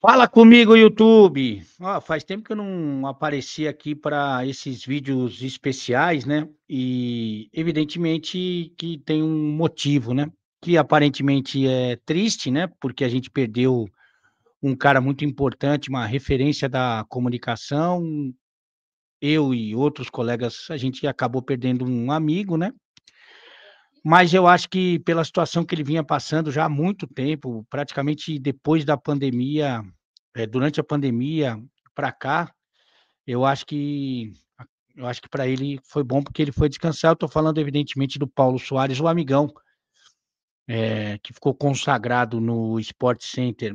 Fala comigo, YouTube. Ó, faz tempo que eu não aparecia aqui para esses vídeos especiais, né? E evidentemente que tem um motivo, né? Que aparentemente é triste, né? Porque a gente perdeu um cara muito importante, uma referência da comunicação. Eu e outros colegas, a gente acabou perdendo um amigo, né? Mas eu acho que pela situação que ele vinha passando já há muito tempo, praticamente depois da pandemia, durante a pandemia para cá, eu acho que eu acho que para ele foi bom, porque ele foi descansar. Eu tô falando evidentemente do Paulo Soares, o amigão, que ficou consagrado no Sport Center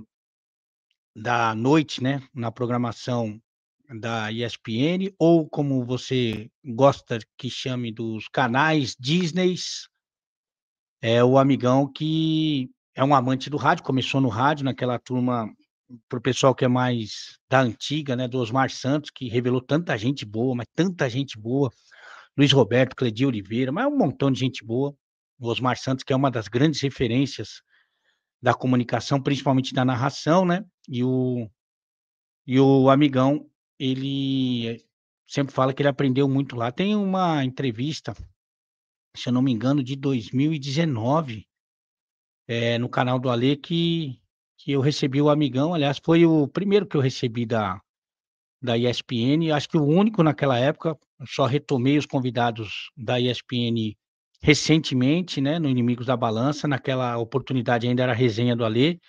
da noite, né, na programação da ESPN, ou como você gosta que chame, dos canais Disneys. É o amigão que é um amante do rádio, começou no rádio, naquela turma, para o pessoal que é mais da antiga, né, do Osmar Santos, que revelou tanta gente boa, mas tanta gente boa. Luiz Roberto, Cledir Oliveira, mas um montão de gente boa. O Osmar Santos, que é uma das grandes referências da comunicação, principalmente da narração, né, e o amigão, ele sempre fala que ele aprendeu muito lá. Tem uma entrevista, se eu não me engano, de 2019, no canal do Alê, que eu recebi o amigão. Aliás, foi o primeiro que eu recebi da ESPN, acho que o único naquela época. Eu só retomei os convidados da ESPN recentemente, né, no Inimigos da Balança. Naquela oportunidade ainda era a resenha do Alê.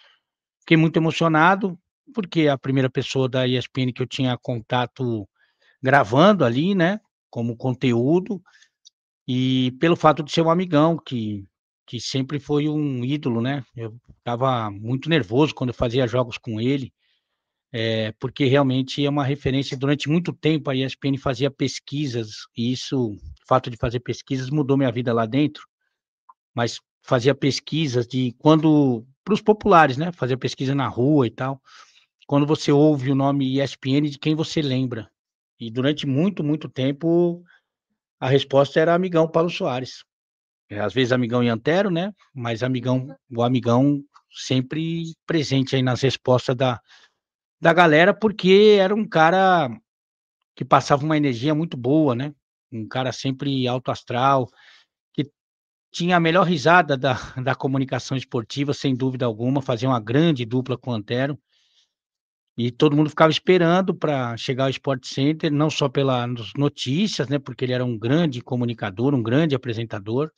Fiquei muito emocionado, porque é a primeira pessoa da ESPN que eu tinha contato gravando ali, né, como conteúdo, e pelo fato de ser um amigão que sempre foi um ídolo, né. Eu estava muito nervoso quando eu fazia jogos com ele, porque realmente é uma referência. Durante muito tempo a ESPN fazia pesquisas, e isso, o fato de fazer pesquisas mudou minha vida lá dentro, mas fazia pesquisas de quando, para os populares, né, fazia pesquisa na rua e tal. Quando você ouve o nome ESPN, de quem você lembra? E durante muito, muito tempo a resposta era amigão Paulo Soares. Às vezes amigão em Antero, né, mas o amigão sempre presente aí nas respostas da galera, porque era um cara que passava uma energia muito boa, né, um cara sempre alto astral, que tinha a melhor risada da da comunicação esportiva, sem dúvida alguma. Fazia uma grande dupla com o Antero, e todo mundo ficava esperando para chegar ao Sport Center, não só pelas notícias, né, porque ele era um grande comunicador, um grande apresentador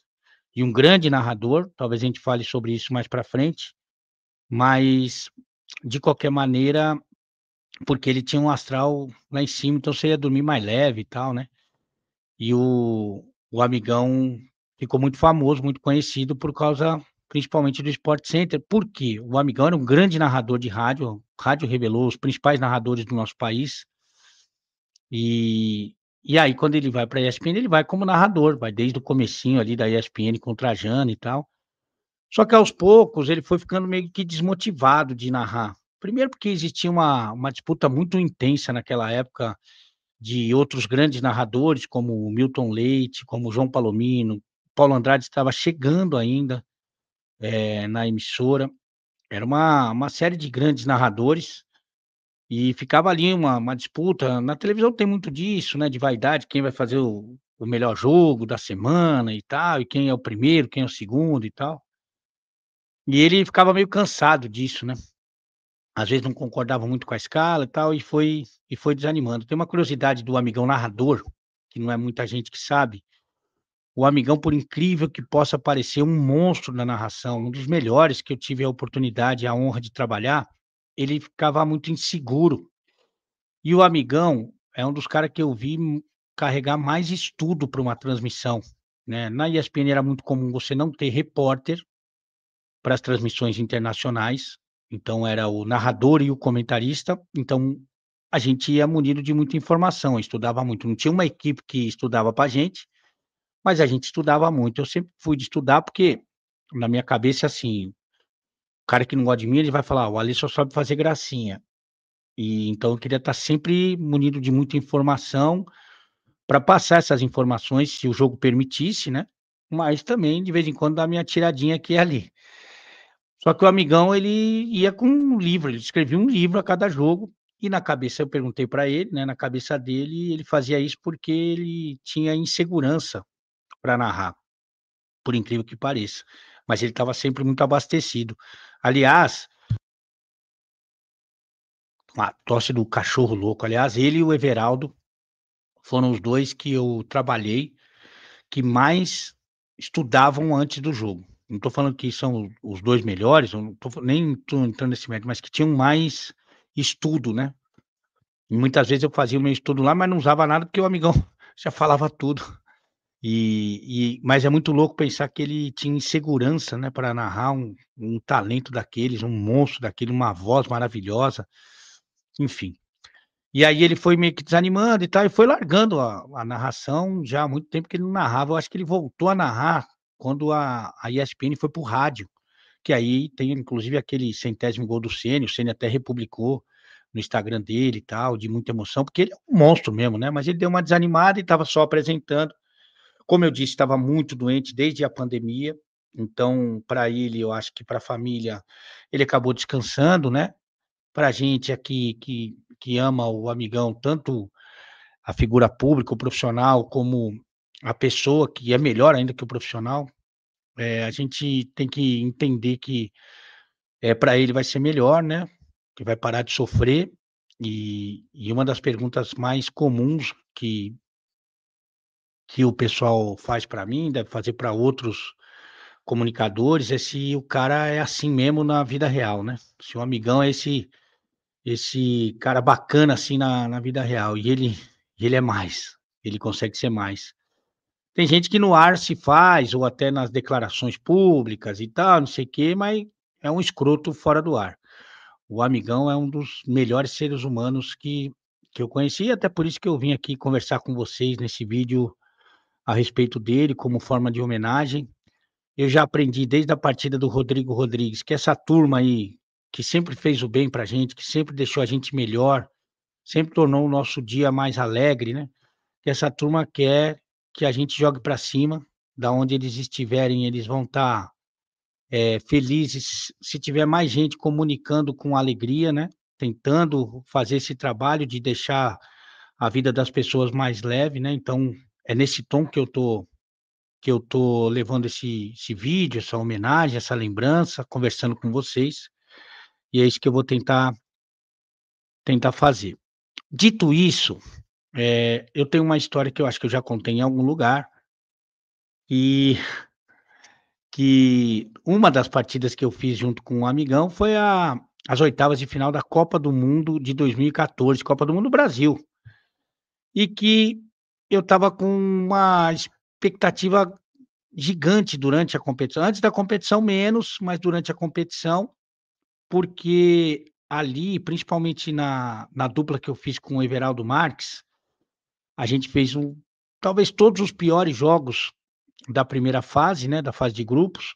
e um grande narrador. Talvez a gente fale sobre isso mais para frente, mas de qualquer maneira, porque ele tinha um astral lá em cima, então você ia dormir mais leve e tal, né. E o amigão ficou muito famoso, muito conhecido por causa principalmente do Sport Center. Por quê? O amigão era um grande narrador de rádio. O rádio revelou os principais narradores do nosso país, e e aí quando ele vai pra ESPN, ele vai como narrador, vai desde o comecinho ali da ESPN com o Trajano e tal. Só que aos poucos ele foi ficando meio que desmotivado de narrar. Primeiro porque existia uma disputa muito intensa naquela época, de outros grandes narradores, como o Milton Leite, como o João Palomino. Paulo Andrade estava chegando ainda, na emissora. Era uma série de grandes narradores, e ficava ali uma disputa. Na televisão tem muito disso, né, de vaidade, quem vai fazer o melhor jogo da semana e tal, e quem é o primeiro, quem é o segundo e tal. E ele ficava meio cansado disso, né. Às vezes não concordava muito com a escala e tal, e foi desanimando. Tem uma curiosidade do amigão narrador, que não é muita gente que sabe. O amigão, por incrível que possa parecer, um monstro na narração, um dos melhores que eu tive a oportunidade e a honra de trabalhar, ele ficava muito inseguro. E o amigão é um dos cara que eu vi carregar mais estudo para uma transmissão, né. Na ESPN era muito comum você não ter repórter para as transmissões internacionais, então era o narrador e o comentarista. Então a gente ia munido de muita informação, eu estudava muito. Não tinha uma equipe que estudava pra gente, mas a gente estudava muito. Eu sempre fui de estudar, porque na minha cabeça, assim, o cara que não gosta de mim, ele vai falar: "O Ali só sabe fazer gracinha". E então eu queria estar sempre munido de muita informação, para passar essas informações, se o jogo permitisse, né, mas também de vez em quando dar minha tiradinha aqui e ali. Só que o amigão ele ia com um livro, ele escrevia um livro a cada jogo, e na cabeça eu perguntei pra ele, né, na cabeça dele, ele fazia isso porque ele tinha insegurança pra narrar, por incrível que pareça, mas ele estava sempre muito abastecido. Aliás, a tosse do cachorro louco, aliás, ele e o Everaldo foram os 2 que eu trabalhei, que mais estudavam antes do jogo. Não tô falando que são os 2 melhores, eu não tô nem tô entrando nesse mérito, mas que tinham mais estudo, né. E muitas vezes eu fazia o meu estudo lá, mas não usava nada, porque o amigão já falava tudo. Mas é muito louco pensar que ele tinha insegurança, né, para narrar um talento daqueles, um monstro daquele, uma voz maravilhosa, enfim. E aí ele foi meio que desanimando e tal, e foi largando a narração já há muito tempo que ele não narrava. Eu acho que ele voltou a narrar quando a ESPN foi para o rádio, que aí tem inclusive aquele centésimo gol do Ceni, o Ceni até republicou no Instagram dele e tal, de muita emoção, porque ele é um monstro mesmo, né, mas ele deu uma desanimada e estava só apresentando. Como eu disse, estava muito doente desde a pandemia, então para ele, eu acho que para a família, ele acabou descansando, né. Pra gente aqui que ama o amigão, tanto a figura pública, o profissional, como a pessoa, que é melhor ainda que o profissional, a gente tem que entender que, pra ele vai ser melhor, né, que vai parar de sofrer. E uma das perguntas mais comuns que o pessoal faz pra mim, deve fazer pra outros comunicadores, é se o cara é assim mesmo na vida real, né. Se o amigão é esse cara bacana, assim, na vida real, e ele é mais, ele consegue ser mais. Tem gente que no ar se faz, ou até nas declarações públicas e tal, não sei o quê, mas é um escroto fora do ar. O amigão é um dos melhores seres humanos que eu conheci, até por isso que eu vim aqui conversar com vocês nesse vídeo a respeito dele, como forma de homenagem. Eu já aprendi desde a partida do Rodrigo Rodrigues, que essa turma aí, que sempre fez o bem pra gente, que sempre deixou a gente melhor, sempre tornou o nosso dia mais alegre, né, que essa turma quer que a gente jogue pra cima, da onde eles estiverem, eles vão estar, felizes se tiver mais gente comunicando com alegria, né, tentando fazer esse trabalho de deixar a vida das pessoas mais leve, né, então é nesse tom que eu tô levando esse vídeo, essa homenagem, essa lembrança, conversando com vocês, e é isso que eu vou tentar fazer. Dito isso, eu tenho uma história que eu acho que eu já contei em algum lugar, e que uma das partidas que eu fiz junto com um amigão foi as oitavas de final da Copa do Mundo de 2014, Copa do Mundo Brasil, e que eu estava com uma expectativa gigante durante a competição. Antes da competição menos, mas durante a competição, porque ali, principalmente na dupla que eu fiz com o Everaldo Marques, a gente fez talvez todos os piores jogos da primeira fase, né, da fase de grupos,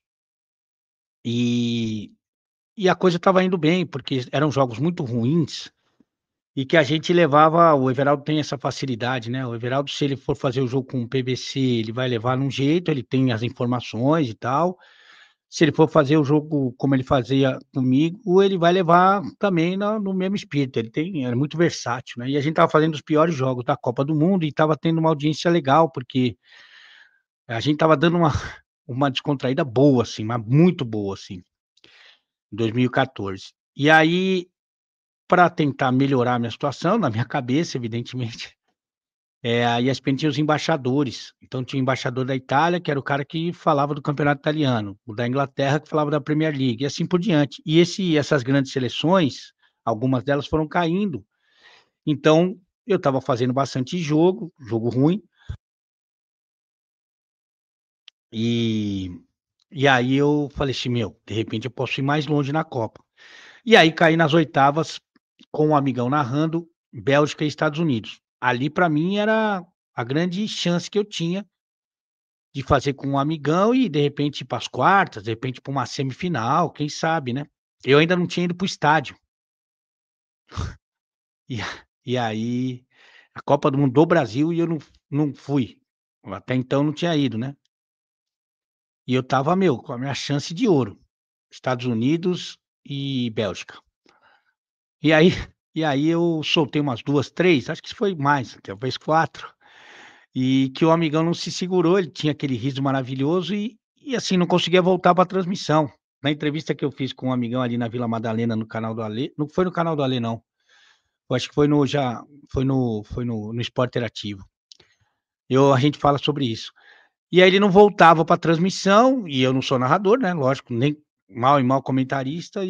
e a coisa estava indo bem, porque eram jogos muito ruins, e que a gente levava. O Everaldo tem essa facilidade, né, o Everaldo, se ele for fazer o jogo com o PVC, ele vai levar num jeito, ele tem as informações e tal. Se ele for fazer o jogo como ele fazia comigo, ele vai levar também na no mesmo espírito, é muito versátil, né. E a gente estava fazendo os piores jogos da Copa do Mundo e estava tendo uma audiência legal, porque a gente estava dando uma uma descontraída boa, assim, mas muito boa, assim, em 2014. E aí, para tentar melhorar a minha situação, na minha cabeça, evidentemente, a ESPN tinha os embaixadores. Então tinha o embaixador da Itália, que era o cara que falava do campeonato italiano, o da Inglaterra, que falava da Premier League, e assim por diante. E essas grandes seleções, algumas delas foram caindo, então eu estava fazendo bastante jogo ruim, e aí eu falei assim: "Meu, de repente eu posso ir mais longe na Copa". E aí caí nas oitavas com um amigão narrando Bélgica e Estados Unidos. Ali para mim era a grande chance que eu tinha de fazer com um amigão e de repente ir para as quartas, de repente para uma semifinal, quem sabe, né. Eu ainda não tinha ido para o estádio. E aí, a Copa do Mundo do Brasil, e eu não fui. Até então não tinha ido, né. E eu estava, meu, com a minha chance de ouro. Estados Unidos e Bélgica. E aí e aí eu soltei umas 2, 3, acho que foi mais, talvez 4, e que o amigão não se segurou, ele tinha aquele riso maravilhoso assim, não conseguia voltar para a transmissão. Na entrevista que eu fiz com um amigão ali na Vila Madalena, no canal do Alê, não foi no canal do Alê não, eu acho que foi no Sport Interativo. A gente fala sobre isso. E aí ele não voltava para a transmissão, e eu não sou narrador, né, lógico, nem mal e mal comentarista,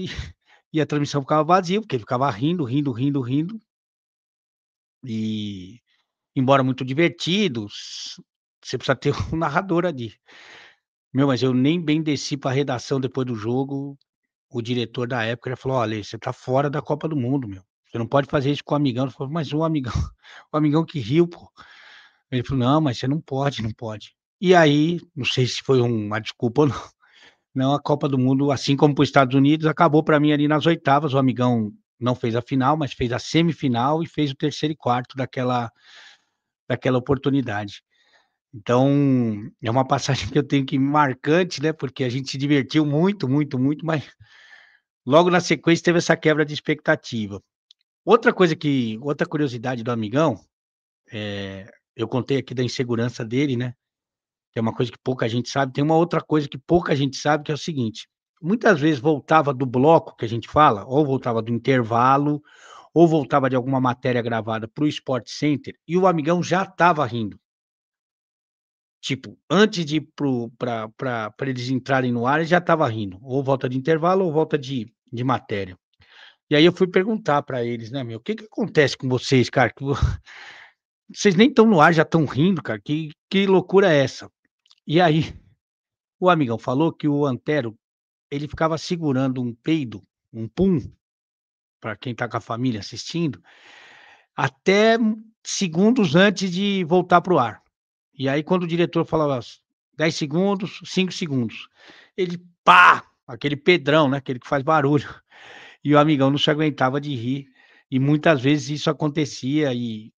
e a transmissão ficava vazia, porque ele ficava rindo, rindo, rindo, rindo, e embora muito divertido, você precisa ter um narrador ali. Meu, mas eu nem bem desci para a redação depois do jogo, o diretor da época, ele falou: "Olha, você tá fora da Copa do Mundo, meu, você não pode fazer isso com o amigão". Eu falei: "Mas o amigão o amigão que riu, pô". Ele falou: "Não, mas você não pode, não pode". E aí, não sei se foi uma desculpa ou não, não, a Copa do Mundo, assim como para os Estados Unidos, acabou para mim ali nas oitavas, o amigão não fez a final, mas fez a semifinal e fez o terceiro e quarto daquela oportunidade. Então, é uma passagem que eu tenho que marcante, né, porque a gente se divertiu muito, muito, muito, mas logo na sequência teve essa quebra de expectativa. Outra curiosidade do amigão, eu contei aqui da insegurança dele, né, que é uma coisa que pouca gente sabe. Tem uma outra coisa que pouca gente sabe, que é o seguinte: muitas vezes voltava do bloco que a gente fala, ou voltava do intervalo, ou voltava de alguma matéria gravada para o Sport Center, e o amigão já estava rindo. Tipo, antes de ir para eles entrarem no ar, ele já estava rindo, ou volta de intervalo ou volta de matéria. E aí eu fui perguntar para eles, né: "Meu, o que que acontece com vocês, cara, que vocês nem estão no ar, já estão rindo, cara, que loucura é essa?". E aí, o amigão falou que o Antero, ele ficava segurando um peido, um pum, para quem tá com a família assistindo, até segundos antes de voltar para o ar. E aí quando o diretor falava 10 segundos, 5 segundos, ele pá, aquele pedrão, né, aquele que faz barulho, e o amigão não se aguentava de rir, e muitas vezes isso acontecia e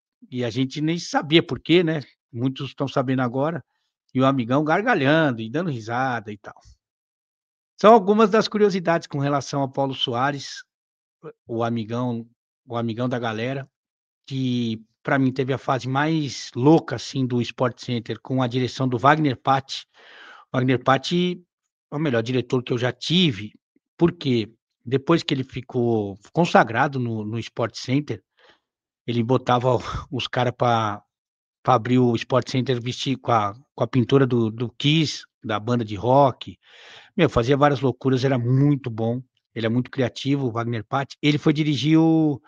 a gente nem sabia por quê, né, muitos estão sabendo agora, e o amigão gargalhando e dando risada e tal. São algumas das curiosidades com relação a Paulo Soares, o amigão o amigão da galera, que para mim teve a fase mais louca, assim, do Sport Center com a direção do Wagner Patti. Wagner Patti é o melhor diretor que eu já tive, porque depois que ele ficou consagrado no Sport Center, ele botava os cara pra abrir o Sport Center vestir com a pintura do Kiss, da banda de rock. Meu, fazia várias loucuras, era muito bom, ele é muito criativo, o Wagner Patti. Ele foi dirigir o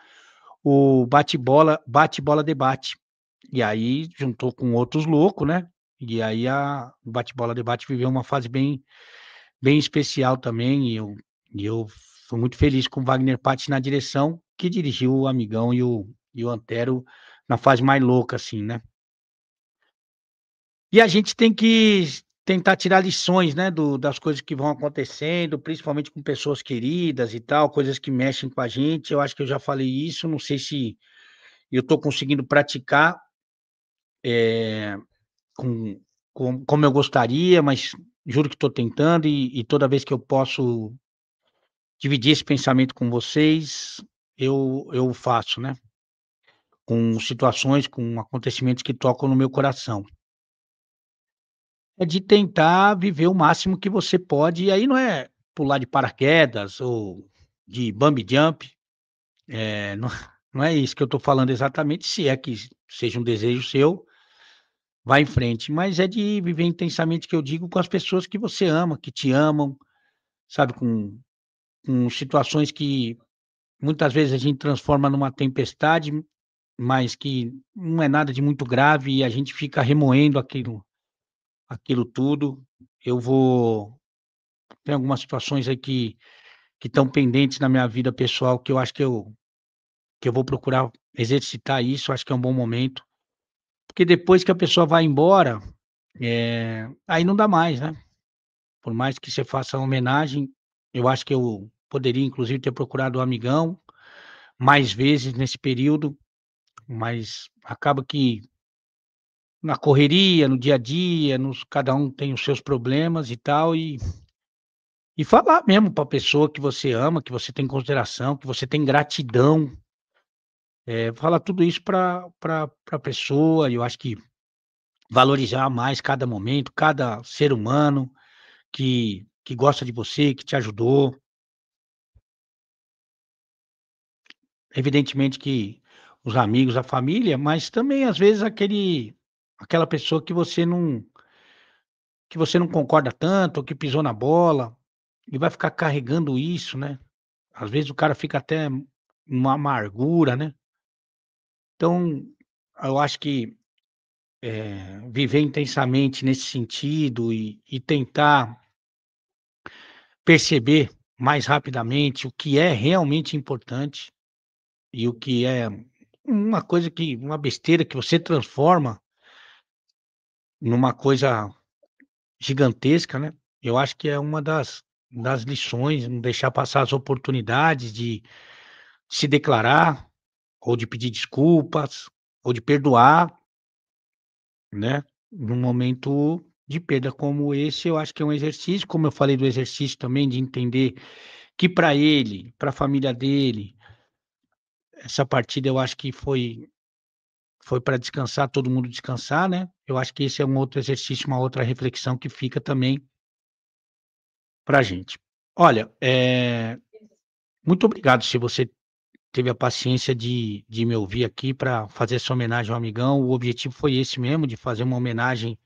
Bate-Bola Debate, e aí juntou com outros loucos, né, e aí o Bate-Bola Debate viveu uma fase bem especial também, e eu fui muito feliz com o Wagner Patti na direção, que dirigiu o Amigão e o Antero na fase mais louca, assim, né. E a gente tem que tentar tirar lições, né, das coisas que vão acontecendo, principalmente com pessoas queridas e tal, coisas que mexem com a gente. Eu acho que eu já falei isso, não sei se eu estou conseguindo praticar, eh, com como eu gostaria, mas juro que estou tentando e toda vez que eu posso dividir esse pensamento com vocês, eu faço, né, com situações, com acontecimentos que tocam no meu coração. É de tentar viver o máximo que você pode, e aí não é pular de paraquedas ou de bungee jump, não não é isso que eu estou falando exatamente, se é que seja um desejo seu, vá em frente, mas é de viver intensamente, que eu digo, com as pessoas que você ama, que te amam, sabe, com situações que muitas vezes a gente transforma numa tempestade, mas que não é nada de muito grave e a gente fica remoendo aquilo tudo. Eu vou Tem algumas situações aí que estão pendentes na minha vida pessoal, que eu acho que eu vou procurar exercitar isso, acho que é um bom momento, porque depois que a pessoa vai embora, aí não dá mais, né. Por mais que você faça uma homenagem, eu acho que eu poderia inclusive ter procurado o amigão mais vezes nesse período, mas acaba que na correria, no dia a dia, cada um tem os seus problemas e tal, E falar mesmo pra pessoa que você ama, que você tem consideração, que você tem gratidão, falar tudo isso pra pessoa, e eu acho que valorizar mais cada momento, cada ser humano que gosta de você, que te ajudou. Evidentemente que os amigos, a família, mas também às vezes aquela pessoa que você não concorda tanto, ou que pisou na bola, e vai ficar carregando isso, né. Às vezes o cara fica até numa amargura, né. Então, eu acho que, viver intensamente nesse sentido e tentar perceber mais rapidamente o que é realmente importante e o que é uma besteira que você transforma numa coisa gigantesca, né. Eu acho que é uma das lições, não deixar passar as oportunidades de se declarar, ou de pedir desculpas, ou de perdoar, né, num momento de perda como esse. Eu acho que é um exercício, como eu falei do exercício também de entender que para ele, para a família dele, essa partida eu acho que foi para descansar, todo mundo descansar, né. Eu acho que esse é um outro exercício, uma outra reflexão que fica também pra gente. Olha, muito obrigado se você teve a paciência de me ouvir aqui para fazer essa homenagem ao amigão. O objetivo foi esse mesmo, de fazer uma homenagem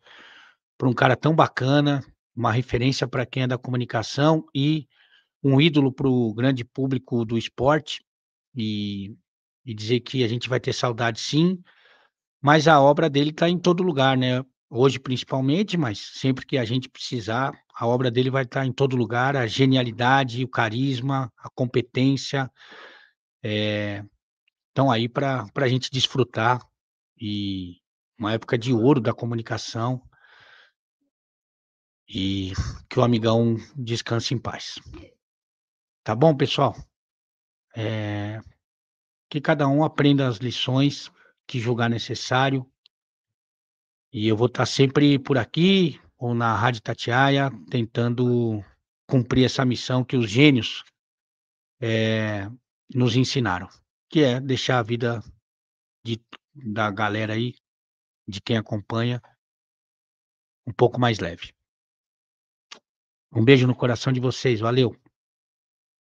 para um cara tão bacana, uma referência para quem é da comunicação e um ídolo para o grande público do esporte, e dizer que a gente vai ter saudade sim, mas a obra dele está em todo lugar, né. Hoje principalmente, mas sempre que a gente precisar, a obra dele vai estar em todo lugar, a genialidade, o carisma, a competência, estão aí para a gente desfrutar, e uma época de ouro da comunicação, e que o amigão descanse em paz. Tá bom, pessoal? Eh, que cada um aprenda as lições que julgar necessário, e eu vou estar sempre por aqui ou na Rádio Itatiaia tentando cumprir essa missão que os gênios, eh, nos ensinaram, que é deixar a vida de da galera aí, de quem acompanha, um pouco mais leve. Um beijo no coração de vocês, valeu.